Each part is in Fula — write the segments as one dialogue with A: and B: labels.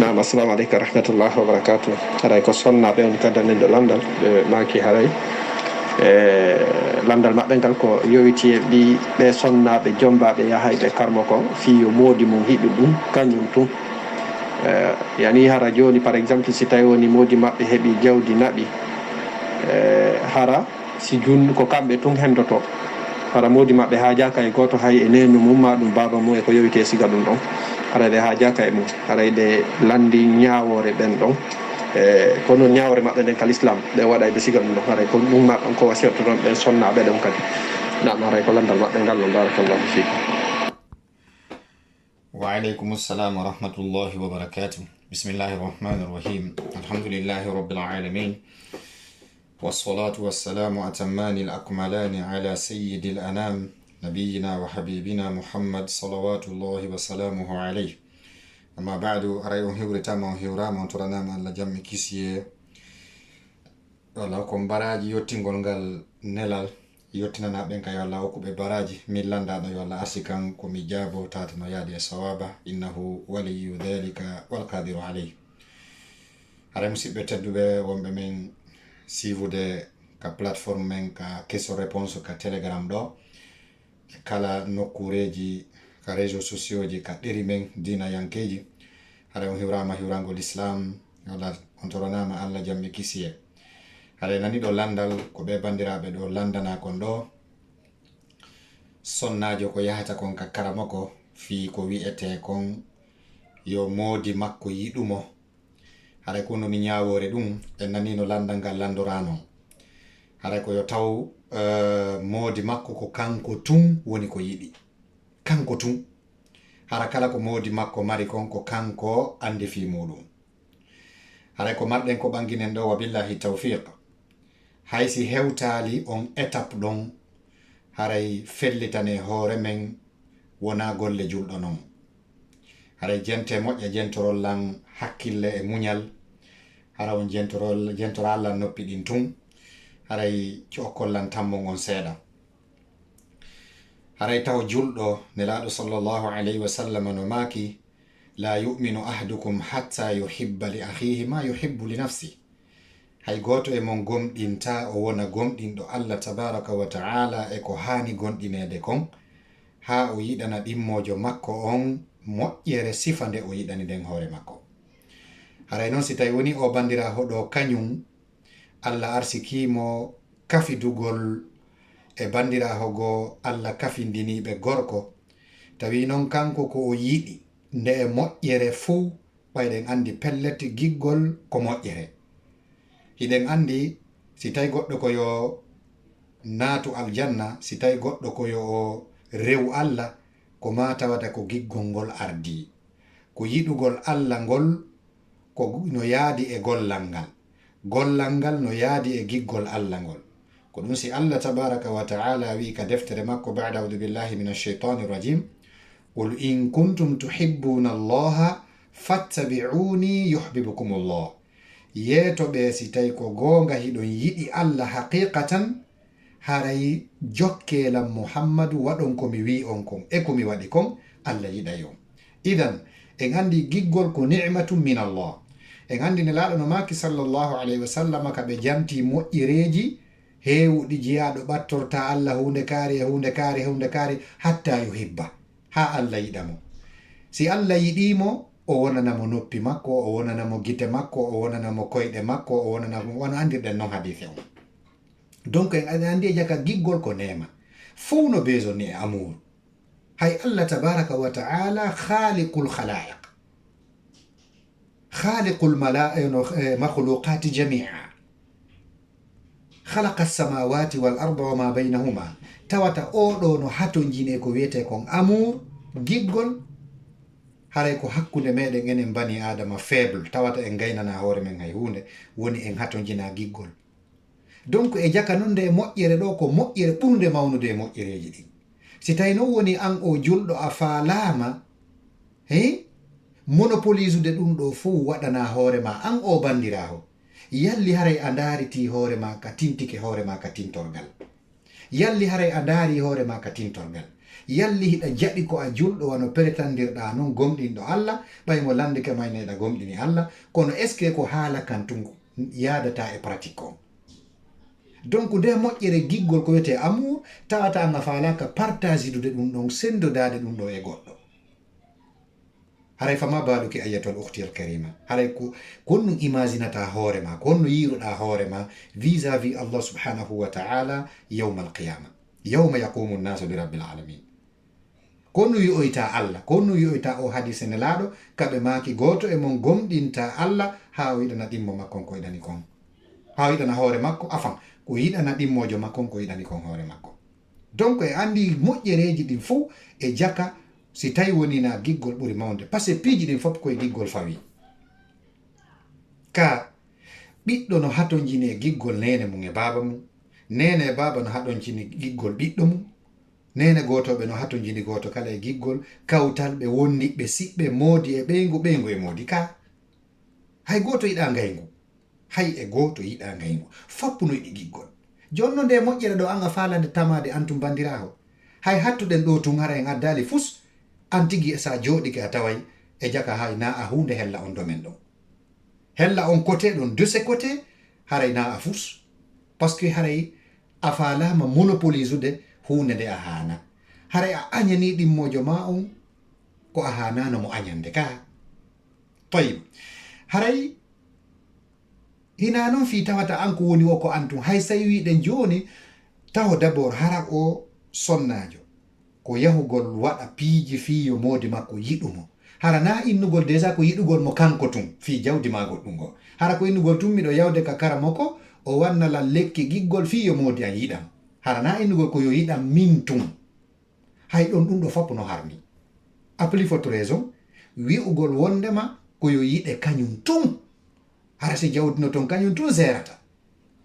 A: Naam, assalamu aleykum rahmatullahi wa barakatuh. Haray ko sonnaɓe on kaddanen ɗo landal ɓe maki haray landal maɓɓe ngal ko yowiti e ɓe sonnaɓe jombaɓe yahayɓe karmo ko fiyo moodi mum hiɓi ɗum kañum tun yani hara joni par exemple si tawi woni moodi maɓɓe heeɓi jawdi naɓi hara si jun ko kamɓe tun hendoto hara moodi maɓɓe hajaka e goto hay e nenu mum ma ɗum baba mum e ko yowiti e siga ɗum ɗon haray ɗe hajaka e mum haray ɗe landi ñawore ɓen ɗon kono ñawre maɓɓe nden kal islam ɗe waɗa ɓe siga ɗum ɗon haray ko ɗum maɓɓe ko wasiyata ɗon ɓen sonnaɓe ɗon kadi nam haray ko landal maɓɓe ngal ɗon barakallahu fikum.
B: وعليكم السلام ورحمة الله وبركاته. بسم الله الرحمن الرحيم. الحمد لله رب العالمين، والصلاة والسلام أتمان الأكملان على سيد الأنام نبينا وحبيبنا محمد صلوات الله وسلامه عليه. أما بعد أرأيهم هورتام وهورام وانترنام أن لجم كيسيه ولكم براجي يوتنغل نلال yottinana ɓen ka yo Allah hokkuɓe baraji min landaɗo yo Allah arsi kan komi jaabo tatano yaadi e sawaba innahu waliyu dhalika walqadiru alayh. Hara musidɓe tedduɓe wonɓe men sivude ka plateforme men ka question réponse ka telegram ɗo kala nokkureji ka réseau sociaux ji ka ɗeri men dina yankeji. Hara on hiwrama hiwrangol islam walla on toronama Allah jamɓe kisiye. Hare nani ɗo landal ko ɓe bandiraɓe ɗo landana kon ɗo sonnajo ko yahata kon ka karama ko fi ko wi'ete kon yo moodi makko yiɗumo. Hare ko nomi ñawore ɗum en nani no landal ngal landorano. Hare ko yo taw moodi makko ko kanko tun woni ko yiɗi, kanko tun. Hara kala ko moodi makko mari kon ko kanko andi fi muɗum. Hare ko marɗen ko ɓanginen ɗo wa billahi tawfiq. Haysi hewtali on étape ɗon haray fellitane hoore men wona golle julɗo non. Haray jente moƴƴa jentorol lan hakkille e muñal. Hara on jentora Allah noppi ɗin tun. Haray cokkol lan tammon on seeɗa. Haray taw julɗo nelaɗo sallallahu alayhi wa sallam no maki la yu'minu ahadukum hatta yuhibba li akhihi ma yuhibbu li nafsi. Hay goto e mon gomɗinta o wona gomɗinɗo Allah tabaraka wa ta'ala e ko hani gonɗinede kon ha o yiɗana ɗimmojo makko on moƴƴere sifa nde o yiɗani nden hoore makko. Haray noon si tawi woni o bandira hoɗo kañum Allah arsikimo kafidugol e bandiraho go Allah kafindiniɓe gorko, tawi noon kanko ko o yiɗi nde e moƴƴere fuu ɓayɗen andi pellet giggol ko moƴƴere. Hiɗen andi si tawi goɗɗo ko yo naatu aljanna, si tawi goɗɗo ko yo rew Allah, ko ma tawata ko giggol ngol ardi, ko yiɗugol Allah ngol ko no yaadi e gollal ngal, gollal ngal no yaadi e giggol Allah ngol. Ko ɗum si Allah tabaraka wa ta'ala wi ka deftere makko ba'da a'udhu billahi minash shaitani rajim, qul in kuntum tuhibbuna allaha fattabi'uni yuhibbukum Allah. Yeetoɓe si tawi ko goonga hiɗon yiɗi Allah haqiqatan, haray jokkelam Muhammadu waɗon komi wi on kon e komi waɗi kon, Allah yiɗay on. Idan en andi giggol ko ni'matu min Allah. En andi nelaɗo no maki sallallahu alayhi wa sallam ka ɓe janti moƴƴireji heewɗi jiyaɗo ɓattorta Allah hunde kaari hatta yuhibba, ha Allah yiɗamo. Si Allah yiɗimo o wonanamo noppi makko, o wonanamo gite makko, o wonanamo koyɗe makko, o wonanamo wona andirɗen noon hadise on. Donc en andi e jaka giggol ko nema fof no besonni e amour. Hay Allah tabaraka wa ta'ala khaliqul khalaiq, khaliqul makhluqati jami'a, khalaqa as-samawati wal arda wa ma baynahuma. Tawata oɗo no hatonjine ko wiyete kon amour, giggol. Haray ko hakkunde meɗen enen bani adama faible, tawata en gaynana hoore men hay hunde, woni en hatojina giggol. Donc e jaka non nde moƴƴere ɗo ko moƴƴere ɓurde mawnude e moƴƴereji ɗin. Si tawi noon woni an o julɗo a faalama monopolisude ɗum ɗo fuu waɗana hoore ma an o bandiraho, yalli haray a daariti hoore ma ka tintike hoore ma ka tintorgal, yalli haray a daari hoore ma ka tintorgal, yalli hiɗa jaɓi ko a julɗo wano peretandirɗa noon gomɗinɗo Allah ɓay mo landike mayneɗa gomɗini Allah, kono est ce que ko haala kan tun yadata e pratique on. donc nde moƴƴere giggol ko wiyete amour tawata anga falaka partage dude ɗum ɗon sendodade ɗum ɗo e goɗɗo. haray fama baɗuki ayatol ukhti al karima, haray ko konno imaginata hoorema, konno yiruɗa hoorema vis à vis Allah subhanahu wa ta'ala yawma al qiyama, yawma yaqumu nnasu bi rabbil alamin. konno wi'oyta Allah, konno wi'oyta o hadise nelaɗo kaɓe maki goto e mon gomɗinta Allah ha o yiɗana ɗimmo makkon ko yiɗani kon, ha o yiɗana hoore makko afan ko yiɗana ɗimmojo makkon ko yiɗani kon hoore makko. donc e andi moƴƴereji ɗin fo e jaka si tawi woni na giggol ɓuri mawde, par ce que piiji ɗin fof koye giggol fawi. ka ɓiɗɗo no hatojini e giggol nene mum e baba mum, nene e baba no hatojini giggol ɓiɗɗo mum, nene gotoɓe no hatojini goto kala e giggol, kawtal ɓe wonniɓe siɓɓe moodi e ɓeygu, ɓeygu e moodi. ka hay goto yiɗa ngaygu, hay e goto yiɗa ngaygu, foppuno yiɗi giggol. jonno nde moƴƴere ɗo anga falande tamade antum bandiraho, hay hattuɗen ɗo tun hara en addali fus an tigi sa joɗike a taway e jaka hay na a hunde hella on domen ɗon, hella on côté ɗon de ce côté haray na a fus, par ce que haray a falama monopolisude hunde nde a hana, haray a añani ɗimmojo ma on ko a hanano mo añande. ka tayib haray hina noon fi tawata an ko woni o ko antum, hay say wiɗen joni taw d'abord hara o sonnajo ko yahugol waɗa piiji fiyo modi makko yiɗumo, hara na innugol déjà ko yiɗugol mo kanko tun fi jawdi magol ɗum go, hara ko innugol tun miɗo yawde ka karamo ko o wannala lekki giggol fiyo modi an yiɗam, hara na innugol ko yo yiɗam min tun. hay ɗon ɗum ɗo foppo no harni, a plus forte raison wi'ugol wondema ko yo yiɗe kañum tun, hara si jawdino ton kañum tun serata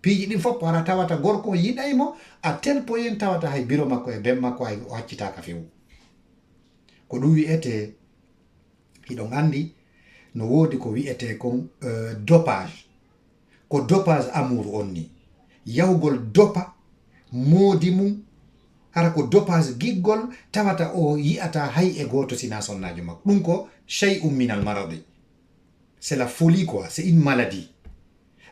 B: piiji ɗin fof hara tawata gorko yiɗaymo a tel point tawata hay biro makko e ben makko hay o haccitaka fewu. ko ɗum wi'ete hiɗon andi no woodi ko wi'ete kon dopage, ko dopage amour on ni, yahugol dopa moodi mum, hara ko dopage giggol tawata o yi'ata hay e goto sina sonnajo makko. ɗum ko shay'un min al maradi, c'est la folie quoi, c'est une maladie.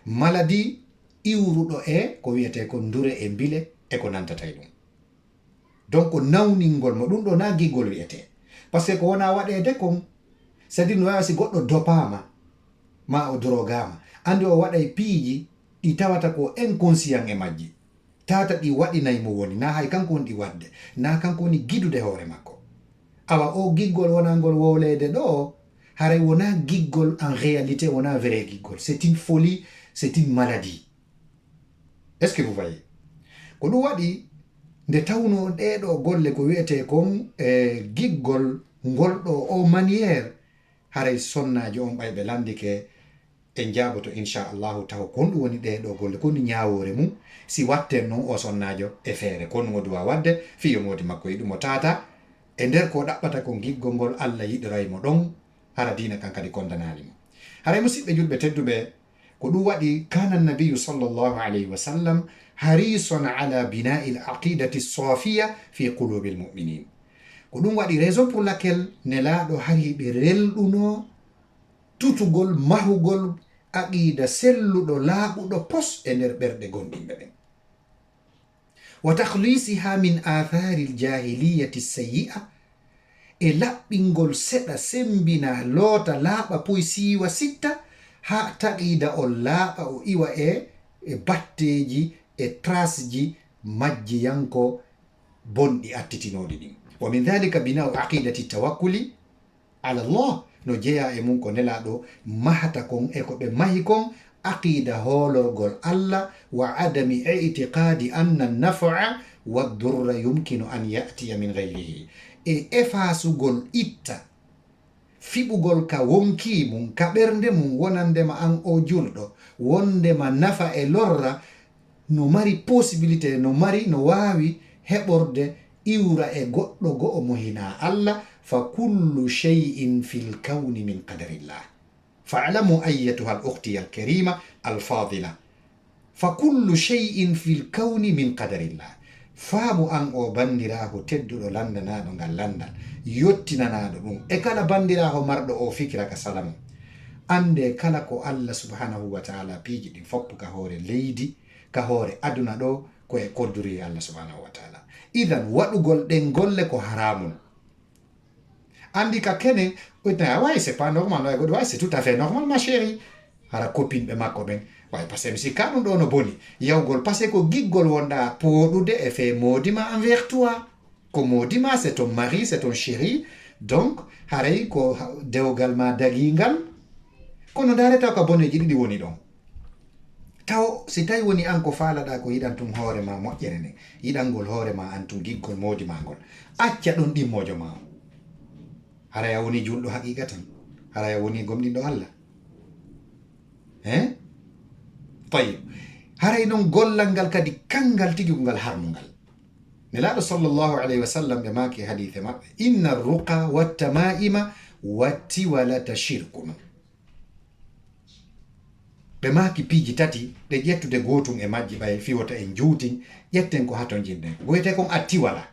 B: maladie iwruɗo e ko wiyete ko ndure e bile e ko nantatay ɗum. donc nawningol mo ɗum ɗo na giggol wiyete, par ce que ko wona waɗede kon, c'est à dire no wawa si goɗɗo dopama ma o drogama andi o waɗay piiji ɗi tawata ko inconscient e majji, tata ɗi waɗinaymo woni, na hay kanko woni ɗi wadde, na kanko woni gidude hoore makko. awa o giggol wonangol wowlede ɗo haray wona giggol en réalité, wona vrai giggol, c'est une folie, c'est une maladie. est ce que vous voyez ko ɗum waɗi nde tawno ɗeɗo golle ko wiyete kon giggol ngolɗo o manière, haray sonnajo on ɓayɓe landike en jaaboto inchallahu taw kon ɗum woni ɗeɗo golle, koni ñawore mum si watten noon o sonnajo e feere, kono mo duwa wadde fiyo modi makko yiɗumo tata e nder ko ɗaɓɓata kon giggol ngol Allah yiɗiraymo ɗon, hara dina kan kadi kondanalimo. haray musidɓe julɓe tedduɓe ko ɗum waɗi kana nabiyu sallllahu alayhi wa sallam harison ala binai l aqidati safiya fi qulubi lmuminin. ko ɗum waɗi raison pour laquelle nelaɗo hariɓe relɗuno tutugol mahugol aqida selluɗo laaɓuɗo pos e nder ɓerɗe gonɗinɓe ɓen, wa tahlisiha min athari ljahiliyati sayyi'a, e laɓɓingol seɗa sembina loota laaɓa poy siiwa sitta ha taqida on laaɓa o iwa e batteji e trasji majjiyanko bonɗi attitinoɗi ɗin. wa min dhalika binau aqidati tawakkuli ala llah, no jeeya e mum ko nelaɗo mahata kon e ko ɓe mahi kon aqida hoolorgol Allah, wa adami itiqadi anna nafa wa durra yumkinu an yatiya min gayrihi, e efasugol itta fiɓugol ka wonki mum ka ɓernde mum wonandema an o julɗo, wondema nafa e lorra no mari possibilité, no wawi heɓorde iwra e goɗɗo go'o mo hina Allah. fa kullu shay'in fil kawni min qadarillah, fa'lamu ayyatuha al ukhti al karima al fadila, fa kullu shay'in fil kawni min qadarillah, faamu an o bandiraho tedduɗo landanaɗo ngal landal yottinanaɗo ɗum e kala bandiraho marɗo o fikira ka salamu ande kala ko Allah subhanahu wa ta'ala piiji ɗin foppu ka hoore leydi ka hoore aduna ɗo ko e kodduri Allah subhanahu wa ta'ala. Idan waɗugol ɗen golle ko haramun. Andi ka kene ouais c'est pas normal, ouais c'est tout à fait normal ma chérie. Hara copine ɓe makko ɓen way parce que mi sikka ɗum ɗo no boni yawgol parce que ko giggol wonɗa poɗude e fait modima envers toi ko modima c'est ton mari c'est ton chéri donc haray ko dewgal ma dagingal kono dareta ko boneji ɗiɗi woni ɗon taw si tawi woni an ko faalaɗa ko yiɗan tum hoore ma moƴƴere nden yiɗangol hoore ma an tum giggol modima ngol acca ɗon ɗimmojo ma haray a woni julɗo haqiqa tan haray a woni gomɗinɗo Allah طيب haray noon gollal ngal kadi kangal tigi ko ngal harmungal nelaɗo sallllahu alayhi wa sallam ɓe maaki hadithe maɓɓe inna ruqa wattama'ima wattiwalata shirkun ɓe maaki piiji tati ɗe ƴettude gotum e majji ɓay fiwota en juutin ƴetten ko haton jinɗen goyete kon attiwala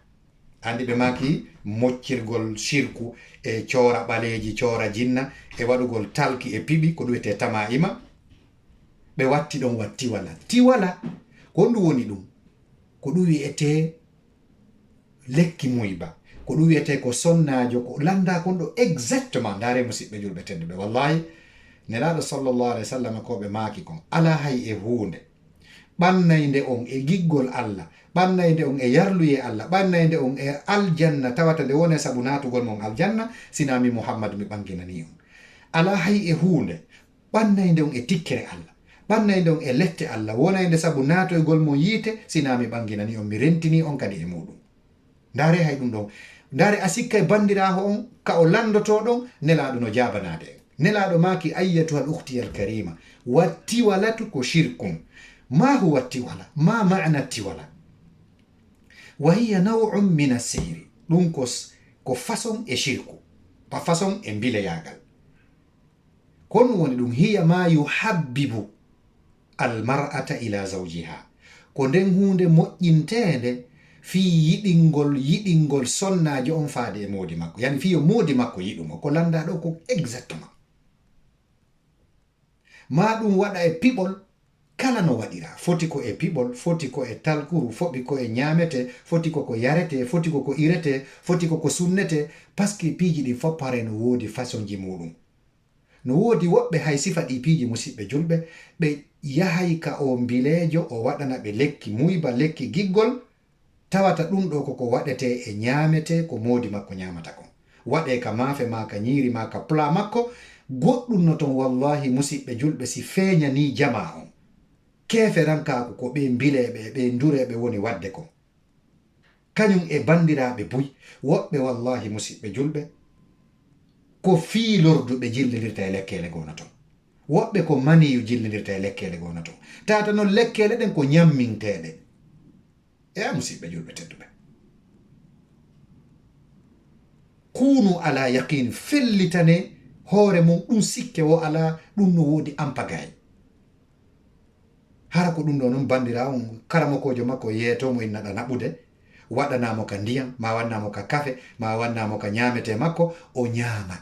B: andi ɓe maaki moccirgol shirku e coora ɓaleji coora jinna e waɗugol talki e piɓi ko ɗuwete tama'ima ɓe watti ɗon wattiwala tiwala ko ndu woni ɗum ko ɗum wiyete lekki muyba ko ɗum wiyete ko sonnajo ko landa kon ɗo exactement ndare musidɓe julɓe tedduɓe wallahi nelaɗo sallllahu alayhi wa sallam ko ɓe maaki kon ala hay e hunde ɓannayde on e giggol Allah ɓannayde on e yarluye Allah ɓannayde on e aljanna tawata nde wone sabu natugol mon aljanna sinami Muhammadu mi ɓanginani on ala hay e hunde ɓannayde on e tikkere Allah ɓannayde on e lette Allah wonayde sabu natoygol mon yiite sinami ɓanginani on mi rentini on kadi e muɗum ndare hay ɗum ɗon ndare a sikka e bandiraho on ka o landoto ɗon nelaɗo no jabanade en nelaɗo maki ayyatuha al uhtiyal karima wattiwalatu ko shirkun ma huwa tiwala ma ma'na tiwala wa hiya naw'un min as-sihri ɗum ko façon e shirku pa façon e mbileyagal kon woni ɗum hiya ma yuhabbibu almar'ata ila zawjiha ko nden hunde moƴƴintede fi yiɗingol sonnajo on faade e modi makko yani fiyo modi makko yiɗumo ko landa ɗo ko exactement ma ɗum waɗa e piɓol kala no waɗira foti ko e piɓol foti ko e talkuru foɓi ko e ñamete foti ko yarete foti ko irete foti ko sunnete par ce que piiji ɗi foppare no woodi façon ji muɗum no woodi woɓɓe hay sifa ɗi piiji musidɓe julɓe ɓe yahay ka o mbilejo o waɗana ɓe lekki muyba lekki giggol tawata ɗum ɗo koko waɗete e ñamete ko modi makko ñamata kon waɗe ka maafe ma ka ñiiri ma ka pla makko goɗɗum no ton wallahi musidɓe julɓe si feeñani jama on keefe rankako ko ɓe mbileɓe ɓe ndureɓe woni wadde kon kañum e bandiraɓe buy woɓɓe wallahi musidɓe julɓe ko fiilorduɓe jillidirta e lekkele gona ton woɓɓe ko maniyu jillidirta e lekkele gona ton tata noon lekkele ɗen ko ñamminteɗe e musidɓe julɓe tedduɓe kunu ala yaqin fellitane hoore mum ɗum sikke wo ala ɗum no woodi ampagay hara ko ɗum ɗo noon bandira on karamokojo makko yeetomo innaɗa naɓude waɗanamo ka ndiyam ma wannamo ka kafe ma wannamo ka ñamete makko o ñaama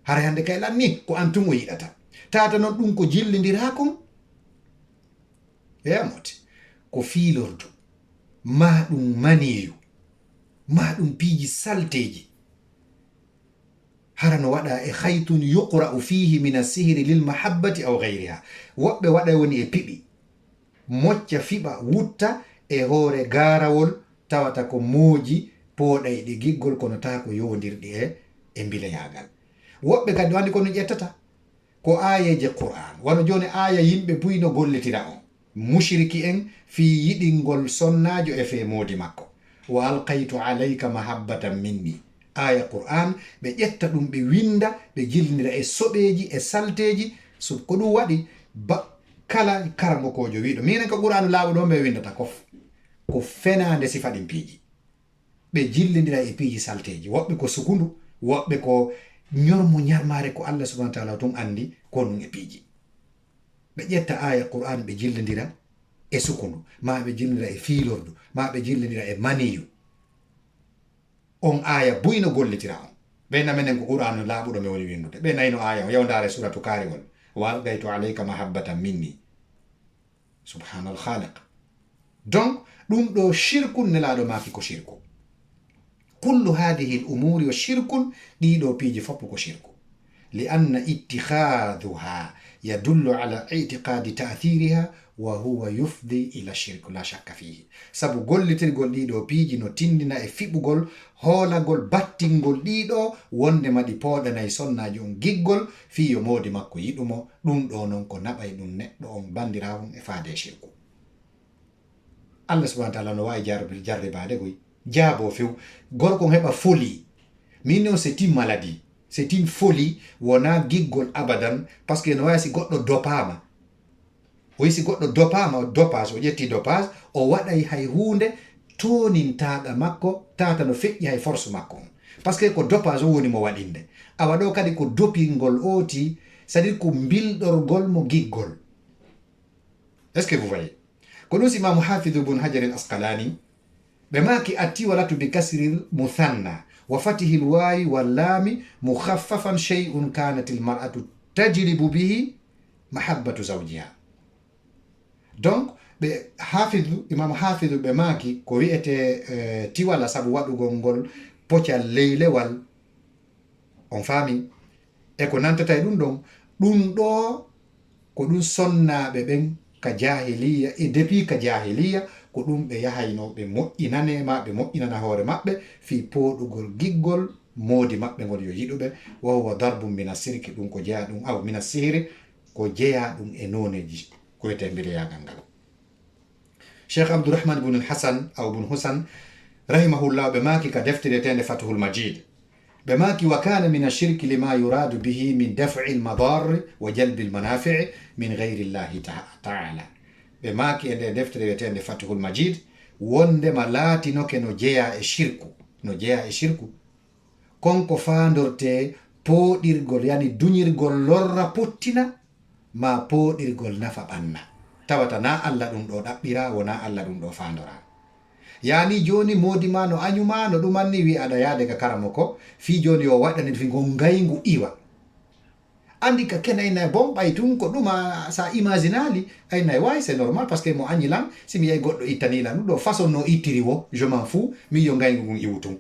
B: hara hande kay lanni ko antum o yiɗata tata noon ɗum ko jillidira kon yamoti ko fiilordu ma ɗum maniyu ma ɗum piiji salteji hara no waɗa e haytun yuqra'u fihi min as-sihri lil mahabbati aw ghayriha woɓɓe waɗa woni e piɓi mocca fiɓa wutta e hoore garawol tawata ko mooji pooɗayɗi giggol kono ta ko yowdirɗi e mbileyagal woɓɓe kadi wandi kono ƴettata ko ayeje qur'an wano joni aya yimɓe buyno gollitira on mushriki en fi yiɗingol sonnajo e fe modi makko wa alqaytu alayka mahabbatan minni aya qur'an ɓe ƴetta ɗum ɓe winda ɓe jillidira e soɓeji e salteji so ko ɗum waɗi kala karamokojo wiɗo minen ko qur'anu laaɓu ɗo ɓe windata ko fenande sifa ɗin piiji ɓe jillidira e piiji salteji woɓɓe ko sukundu woɓɓe ko ñormo ñarmare ko Allah subhanahu wa ta'ala tum andi ko ɗum e piiji ɓe ƴetta aya qur'an ɓe jillidira e sukundu, ma ɓe jillidira e fiilordu, ma ɓe jillidira e maniyu. On aya buyno gollitira on. ɓeyna menen ko qur'anu laaɓuɗo mi woni windude. ɓe nayno aya o yawndare suratu kariwol, wa algaytu alayka mahabbatan minni. Subhanal khaliq. Donc ɗum ɗo shirkun nelaɗo maki ko shirku. kullu hadihi l umuri wa shirkun, ɗiɗo piiji foppo ko shirku. لأن اتخاذها يدل على اعتقاد تأثيرها وهو يفضي إلى الشرك لا شك فيه. sabu gollitirgol ɗiɗo piiji no tindina e fiɓugol hoolagol battingol ɗiɗo wonde maɗi pooɗanayi sonnaji on giggol fiyo moodi makko yiɗumo. ɗum ɗo noon ko naɓay ɗum neɗɗo on bandirawon e faade shirku. Allah subhanahu wa ta'ala no wawi jarribade koy jaabo few gorko heɓa folie min non c'est une maladie, c'est une folie, wona giggol abadan, parce que no wawi si goɗɗo dopama, o yi si goɗɗo dopama dopage, o ƴetti dopage, o waɗay hay hunde tonintaɗa makko tata no feƴƴi hay force makko on, parce que ko dopage o woni mo waɗinde. awa ɗo kadi ko dopingol oti, c'est à dire ko bilɗorgol mo giggol. est ce que vous voyez? ko ɗum si imamu hafidhu ibn hajar al asqalani ɓe maki attiwalatu bi kasril muthanna wa fatihil wawi wallami mukhaffafan shay'un kanat al mar'atu tajribu bihi mahabbatu zawjiha. donc ɓe hafidhu imamu hafidhu ɓe maki ko wi'ete tiwala sabu waɗugol ngol pocal leylewal, on faami, e ko nantata e ɗum ɗon. ɗum ɗo ko ɗum sonnaɓe ɓen ka jahiliya e depuis ka jahiliya ko ɗum ɓe yahayno ɓe moƴƴinanema, ɓe moƴƴinana hoore maɓɓe fi pooɗugol giggol moodi maɓɓe ngol yo yiɗuɓe. wa huwa darbum mina sirki, ɗum ko jeeya ɗum aw mina sihri, ko jeeya ɗum e noneji koyete mbireyagal ngal. cheikh abdourahman ibn al-hasan aw ibn husan rahimahullah ɓe maki ka deftere tende fathul majid, ɓe maki wa kana min ashirki lima yuradu bihi min daf'i al-madar wa jalbi al-manafi' min ghayri llahi ta'ala. ɓe maki e nde deftere wiyetende fathul majid wondema laatinoke no jeeya e shirku, no jeeya e shirku konko fandorte pooɗirgol, yani duñirgol lorra pottina ma pooɗirgol nafa ɓanna. tawata na Allah ɗum ɗo ɗaɓɓira, wona Allah ɗum ɗo fandora. yani joni modima no anyuma no ɗumanni wi aɗa yaade ka karamo ko fi joni o waɗani fi ngo ngaygu iwa andi ka ken ayna bon ɓay tun ko ɗuma sa imaginali ayna way c'est normal parce que mo añilan simi yay goɗɗo ittanila ɗum ɗo façon no ittiri wo je m'en fous mi yo ngaygu ngun iwu tun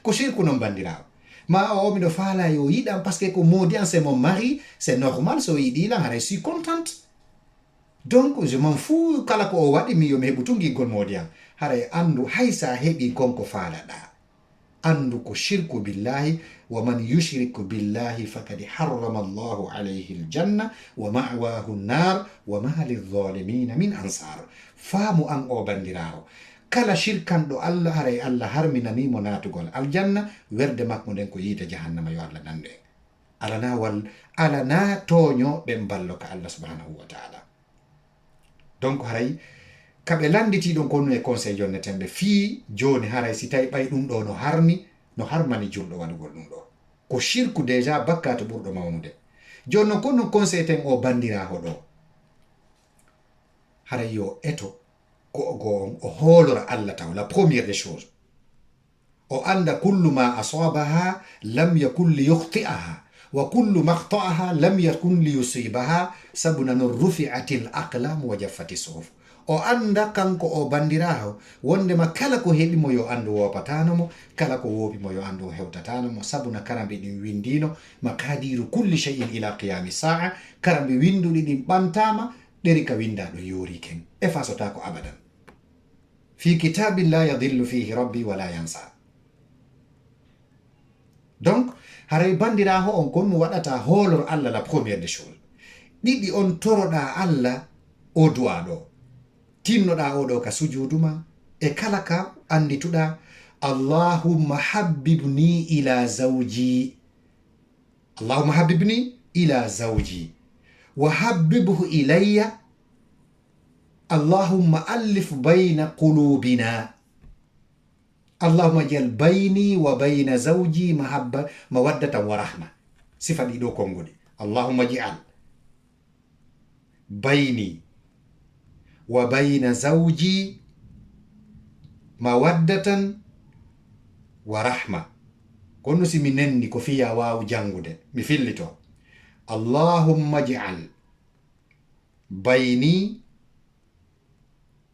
B: ko shirku non bandirawo ma o miɗo faala yo yiɗam parce que ko modian c'est mon mari, c'est normal so yiɗilan haray suis contente, donc je m'en fous kala ko o waɗi mi yo mi heɓu tun giggol modian. haray andu hay sa heɓi konko faalaɗa andu ko shirku billahi, wa man yushriku billahi fakad harrama allahu alayhi aljanna wa ma'wahu an-nar wa ma lidh-dhalimina min ansar. faamu an o bandirawo, kala shirkanɗo Allah haray Allah harminanimo natugol aljanna, werde makko nden ko yiite jahannama, yo Allah nande alana wal alana toño ɓen ballo ka Allah subhanahu wa ta'ala. donc haray kaɓe landiti ɗon konnu e conseil jonnetemɓe fii joni haray si tawi ɓay ɗum ɗo no harmani julɗo waɗugol ɗum ɗo ko shirku déjà bakka to ɓurɗo mawnude. joni noon konno conseil ten o bandiraho ɗo haray yo eto go on o hoolora Allah taw. la première des choses o anda kullu ma asabaha lam yakun li yukhti'aha wa kullu ma akhta'aha lam yakun li yusibaha, sabuna no rufi'atil aqlam wa jaffati suhuf. o anda kanko o bandiraho wondema kala ko heɓimo yo andu wopatanomo, kala ko wopimo yo andu hewtatanomo, sabuna karambe ɗin windino makadiru kulli shay'in ila qiyami sa'a, karambe winduɗi ɗin ɓantama ɗeri ka windaɗo yori ken e fasota ko abadan. fi kitabin la yadillu fihi rabbi wala yansa. donc haray bandiraho on konno waɗata hoolor Allah la première des choses. ɗiɗi on toroɗa Allah o du'a ɗo, tinnoɗa oɗo ka sujuduma e kala ka andituɗa allahumma habbibni ila zawji, allahumma habbibni ila zawji wa habbibhu ilayya, allahumma allif bayna qulubina, allahumma jal bayni wa bayna zawji mawaddatan wa rahma. sifa ɗiɗo kongoɗi, allahumma ja'al bayni wa bayna zawji mawaddatan wa rahma. kono si mi nenni ko fiya waawu jangude mi fillito. allahumma ij'al bayni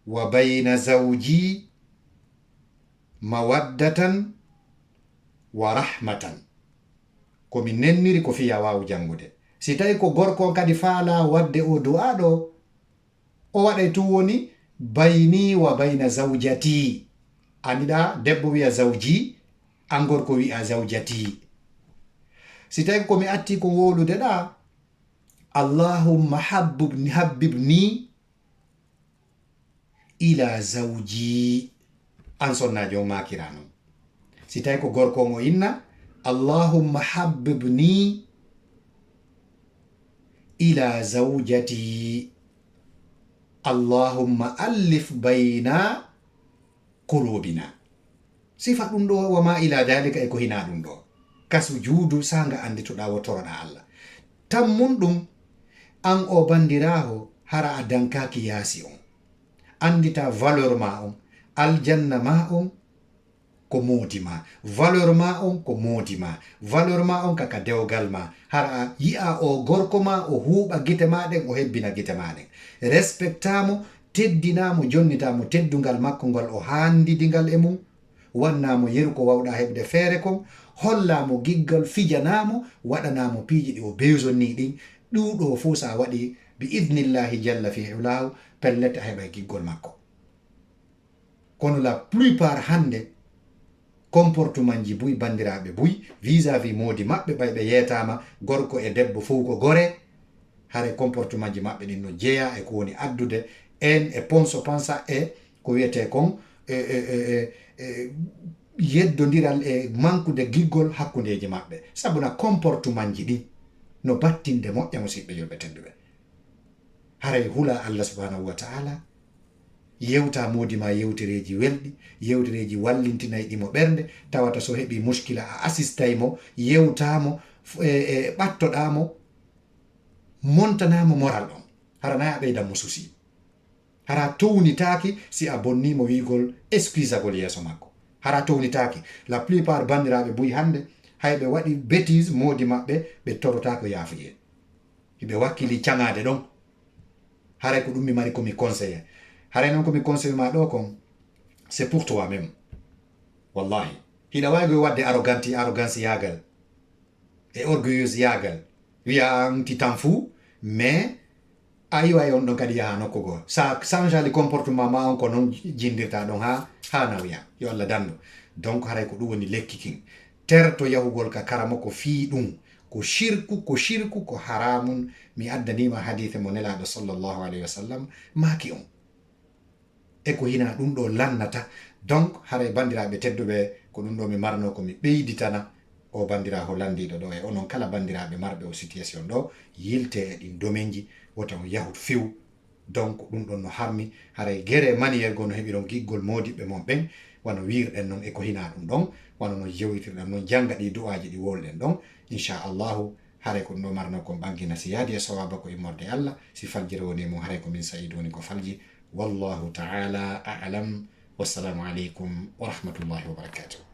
B: wa bayna zawji mawaddatan wa rahmatan. ko mi nenniri ko fiya waawu jangude. si tawi ko gorko kadi faala wadde o du'a ɗo o waɗay tu woni bayni wa bayna zawjati. andiɗa debbo wiya zawji an gorko wi'a zawjati. si tawi komi atti ko wolude ɗa allahumma habbibni ila zawji an sonnajo makira non. si tawi ko gorko mo inna allahumma habbibni ila zawjati allahumma allif bayna qulubina. sifa ɗum ɗo wama ila dalika e ko hina ɗum ɗo. kasu juudu sanga anditoɗa wotoroɗa allah tammun ɗum an o bandiraho hara a dankaki yaasi on. andita valeur ma on, aljanna ma on ko moodi ma, valeur ma on ko moodi ma, valeur ma on kaka dewgal ma. hara yi'a o gorko ma o huuɓa gite maɗen o hebbina gite maɗen, respectamo, teddinamo, jonnitamo teddungal makko ngol o handidingal e mum, wannamo yeru ko wawɗa heɓde feere kon, hollamo giggal, fijanamo, waɗanamo piiji ɗi o besonni ɗin. ɗuɗo fuu sa waɗi bi idnillahi jalla fi ulahu pellete a heɓa giggol makko. kono la plupart hande comportement ji buy bandiraɓe buy vis-à-vis moodi maɓɓe ɓay yeetama gorko e debbo fof ko gore. hare comportement ji maɓɓe ɗin no jeeya e ko woni addude en e ponso pensa e ko wiyete kon yeddodiral e mankude giggol hakkundeji maɓɓe. sabuna comportement ji ɗin no battinde moƴƴa musidɓe julɓe tedduɓe. haray hula allah subhanahu wa ta'ala yewta moodi ma yewtereji welɗi, yewtereji wallintinayi ɗimo ɓernde. tawata so heɓi muskila a assistaymo, yewtamo e ɓattoɗamo, montanamo moral ɗon. hara nayi a ɓeydanmo susi. hara townitaki si a bonnimo wigol excusagol yeeso makko. hara townitaki. la plupart bandiraɓe buy hande hayɓe waɗi bêtise moodi maɓɓe ɓe torotako yaafuye. ɓe wakkili caŋade ɗon. haray ko ɗum mi mari komi conseillé. haray noon komi conseille ma ɗo kon c'est pour toi même. wallahi hiɗa wawi wadde arrogance yagal e orgueilleuse yagal wiya an ti tan fou, mais a yiwa on ɗon kadi yaha nokku goo sa changeali comportement ma on ko noon jindirta ɗon ha nawiya yo allah dandu. donc haray ko ɗum woni lekki kin terto yahugol ka karamo ko fii ɗum ko shirku ko haramun. mi addanima hadithe mo nelaɗo sallllahu alayhi wa sallam maaki on e ko hina ɗum ɗo lannata. donc haray bandiraɓe tedduɓe ko ɗum ɗo mi marno ko mi ɓeyditana o bandiraho landiɗo ɗo e onon kala bandiraɓe marɓe o situation ɗo yilte e ɗin domaine ji wotan yahut few. donc ɗum ɗon no harmi. haray guere maniére go no heɓiron giggol modiɓɓe mon ɓen wano wirɗen noon e ko hina ɗum ɗon, wano no jewtirɗen noon janga ɗi du'aji ɗi wolɗen ɗon inchallahu. haray ko ɗum ɗo marno kon ɓankina si yaadi e sowaba ko immorde allah. si faljire woni mum haray ko min sayidu woni ko falji. wallahu ta'ala a'lam. wassalamu aleykum wa rahmatullahi wa barakatuh.